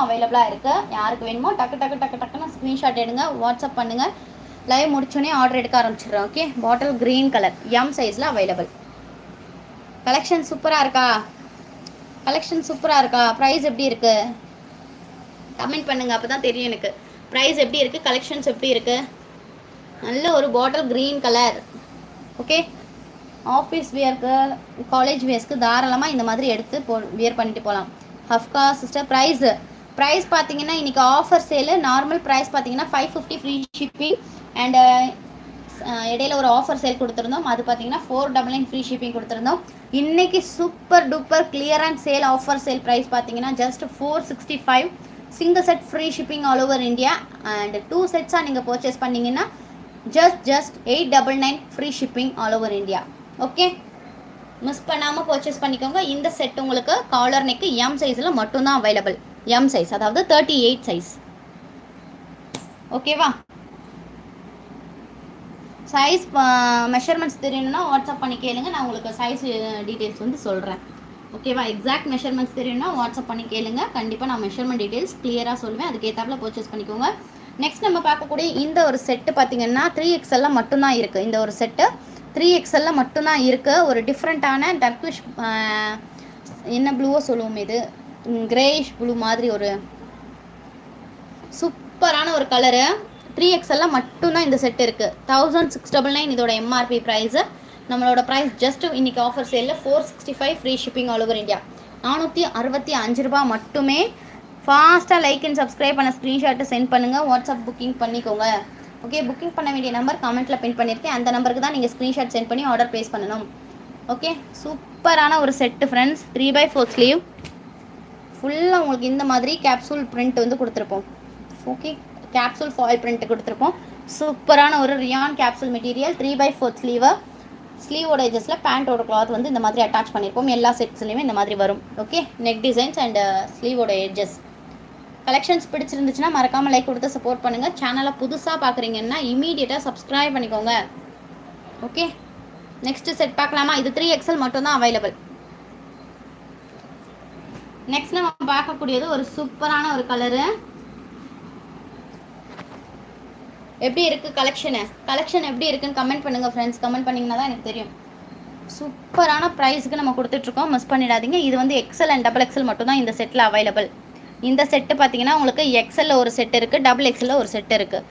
அவைலபிளாக இருக்குது. யாருக்கு வேணுமோ டக்குன்னு ஸ்க்ரீன்ஷாட் எடுங்க, வாட்ஸ்அப் பண்ணுங்கள். லைவ் முடிச்சோடனே ஆர்டர் எடுக்க ஆரம்பிச்சிடுறேன். Okay, bottle green colour M சைஸில் அவைலபிள். கலெக்ஷன் சூப்பராக இருக்கா? கலெக்ஷன் சூப்பராக இருக்கா? ப்ரைஸ் எப்படி இருக்குது? கமெண்ட் பண்ணுங்கள், அப்போ தான் தெரியும் எனக்கு. ப்ரைஸ் எப்படி இருக்குது, கலெக்ஷன்ஸ் எப்படி இருக்குது? நல்ல ஒரு bottle green colour. Okay, office வியர்க்கு, காலேஜ் வியர்ஸ்க்கு தாராளமாக இந்த மாதிரி எடுத்து வியர் பண்ணிட்டு போகலாம். ஹஃப்கா சிஸ்டர், ப்ரைஸ் பார்த்தீங்கன்னா இன்றைக்கி ஆஃபர் சேலு. நார்மல் ப்ரைஸ் பார்த்தீங்கன்னா 550 ஃப்ரீ ஷிப்பிங். அண்ட் இடையில ஒரு ஆஃபர் சேல் கொடுத்துருந்தோம், அது பார்த்தீங்கன்னா 499 ஃப்ரீ ஷிப்பிங் கொடுத்துருந்தோம். இன்றைக்கி super duper clear and sale offer sale price பார்த்தீங்கன்னா just 465. Single set free shipping all over India. And 2 செட்ஸாக நீங்கள் பர்ச்சேஸ் பண்ணிங்கன்னா just 899 free shipping all over India. Okay, miss பண்ணாமல் பர்ச்சேஸ் பண்ணிக்கோங்க. இந்த செட் உங்களுக்கு காலர் நெக்கு எம் சைஸில் மட்டும்தான் அவைலபிள். எம் சைஸ், அதாவது 38 சைஸ். ஓகேவா? சைஸ் மெஷர்மெண்ட்ஸ் தெரியணும்னா வாட்ஸ்அப் பண்ணி கேளுங்க, நான் உங்களுக்கு சைஸ் டீட்டெயில்ஸ் வந்து சொல்கிறேன். ஓகேவா? எக்ஸாக்ட் மெஷர்மெண்ட்ஸ் தெரியணும்னா வாட்ஸ்அப் பண்ணி கேளுங்க, கண்டிப்பாக நான் மெஷர்மெண்ட் டீட்டெயில்ஸ் கிளியராக சொல்லுவேன். அதுக்கேற்றாப்புல பர்ச்சேஸ் பண்ணிக்கோங்க. நெக்ஸ்ட் நம்ம பார்க்கக்கூடிய இந்த ஒரு செட்டு பார்த்தீங்கன்னா 3XL மட்டும்தான் இருக்குது. இந்த ஒரு செட்டு 3XL மட்டும்தான் இருக்குது. ஒரு டிஃப்ரெண்ட்டான டர்க்கிஷ் என்ன ப்ளூவோ சொல்லுவோம், இது கிரேயிஷ் ப்ளூ மாதிரி ஒரு சூப்பரான ஒரு கலரு. 3XL மட்டும்தான் இந்த செட் இருக்குது. 1699 இதோட எம்ஆர்பி ப்ரைஸு. நம்மளோட ப்ரைஸ் ஜஸ்ட் இன்றைக்கி ஆஃபர் சேலில் 465 free shipping all over India. 465 ரூபா மட்டுமே. ஃபாஸ்ட்டாக லைக் அண்ட் சப்ஸ்கிரைப் பண்ண ஸ்க்ரீன்ஷாட்டை சென்ட் பண்ணுங்கள், வாட்ஸ்அப் புக்கிங் பண்ணிக்கோங்க. ஓகே, புக்கிங் பண்ண வேண்டிய நம்பர் கமெண்ட்டில் பின் பண்ணியிருக்கேன், அந்த நம்பருக்கு தான் நீங்கள் ஸ்க்ரீன்ஷாட் சென்ட் பண்ணி ஆர்டர் ப்ளேஸ் பண்ணணும். ஓகே, சூப்பரான ஒரு செட்டு ஃப்ரெண்ட்ஸ். 3x4 ஸ்லீவ் ஃபுல்லாக உங்களுக்கு இந்த மாதிரி கேப்சூல் பிரிண்ட் வந்து கொடுத்துருப்போம். ஓகே, கேப்சூல் ஃபாயில் பிரிண்ட் கொடுத்துருப்போம். சூப்பரான ஒரு Ryan capsule material. 3x4 sleeve. ஸ்லீவோட எஜஸில் பேண்ட்டோட கிளாத் வந்து இந்த மாதிரி அட்டாச் பண்ணியிருப்போம். எல்லா செட்ஸ்லையுமே இந்த மாதிரி வரும். ஓகே, நெக் டிசைன்ஸ் அண்ட் ஸ்லீவோட எஜஸ். கலெக்ஷன்ஸ் பிடிச்சிருந்துச்சுன்னா மறக்காமல் லைக் கொடுத்து சப்போர்ட் பண்ணுங்கள். சேனலை புதுசாக பார்க்குறீங்கன்னா இமீடியட்டாக சப்ஸ்கிரைப் பண்ணிக்கோங்க. ஓகே, நெக்ஸ்ட்டு செட் பார்க்கலாமா? இது 3XL மட்டும்தான் அவைலபிள். நெக்ஸ்ட் நம்ம பார்க்கக்கூடியது ஒரு சூப்பரான ஒரு கலரு. எப்படி இருக்குது கலெக்ஷன் எப்படி இருக்குன்னு கமெண்ட் பண்ணுங்கள் ஃப்ரெண்ட்ஸ். கமெண்ட் பண்ணிங்கன்னா தான் எனக்கு தெரியும். சூப்பரான ப்ரைஸுக்கு நம்ம கொடுத்துட்ருக்கோம், மிஸ் பண்ணிடாதீங்க. இது வந்து XL அண்ட் XXL மட்டும்தான் இந்த செட்டில் அவைலபிள். இந்த செட்டு பார்த்தீங்கன்னா உங்களுக்கு XL ஒரு செட் இருக்குது, XXL ஒரு செட் இருக்குது.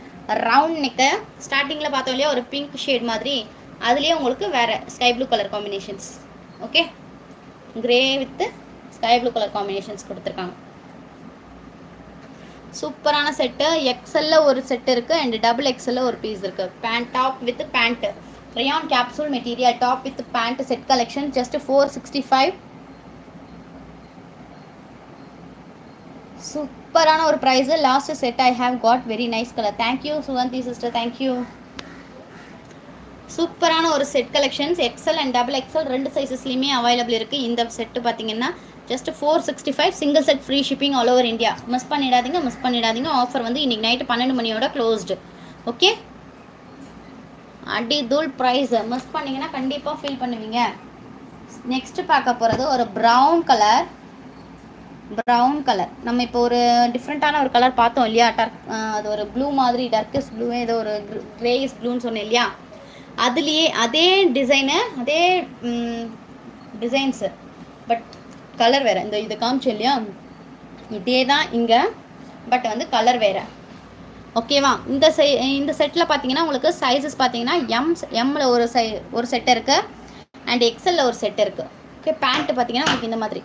ரவுண்ட் நெக்கு ஸ்டார்டிங்கில் பார்த்தோம் இல்லையா, ஒரு பிங்க் ஷேட் மாதிரி, அதுலேயே உங்களுக்கு வேறு sky blue colour combinations. Okay, grey with sky blue colour combinations கொடுத்துருக்காங்க. சூப்பரான செட்டு. XL ஒரு செட் இருக்குது அண்ட் XXL ஒரு பீஸ் இருக்குது. Pant top with pant, rayon capsule material top with pant set collection just 465. சூப்பரான ஒரு price. Last set I have got very nice colour. Thank you Sugandhi sister, thank you. சூப்பரான ஒரு set collections. XL and XXL ரெண்டு சைஸஸ்லையுமே available இருக்குது. இந்த set பார்த்தீங்கன்னா just 465 single set free shipping all over India. Miss பண்ணிடாதீங்க. ஆஃபர் வந்து இன்றைக்கி நைட்டு 12 மணியோட க்ளோஸ்டு. ஓகே, அடி தூள் ப்ரைஸ். மிஸ் பண்ணிங்கன்னா கண்டிப்பாக ஃபீல் பண்ணுவீங்க. நெக்ஸ்ட்டு பார்க்க போகிறது ஒரு ப்ரௌன் கலர். நம்ம இப்போ ஒரு டிஃப்ரெண்ட்டான ஒரு கலர் பார்த்தோம் இல்லையா, அது ஒரு ப்ளூ மாதிரி, டர்க்கிஷ் ப்ளூ, ஏதோ ஒரு கிரேயிஷ் ப்ளூன்னு சொன்னேன் இல்லையா, அதுலேயே அதே டிசைன்ஸு பட் கலர் வேறு. இது காமிச்சோம் இல்லையா, இதே தான் இங்கே, பட் வந்து கலர் வேறு. ஓகேவா? இந்த செட்டில் பார்த்தீங்கன்னா உங்களுக்கு சைஸஸ் பார்த்தீங்கன்னா எம்மில் ஒரு செட் இருக்குது அண்ட் XL ஒரு செட் இருக்குது. ஓகே, பேண்ட்டு பார்த்தீங்கன்னா உங்களுக்கு இந்த மாதிரி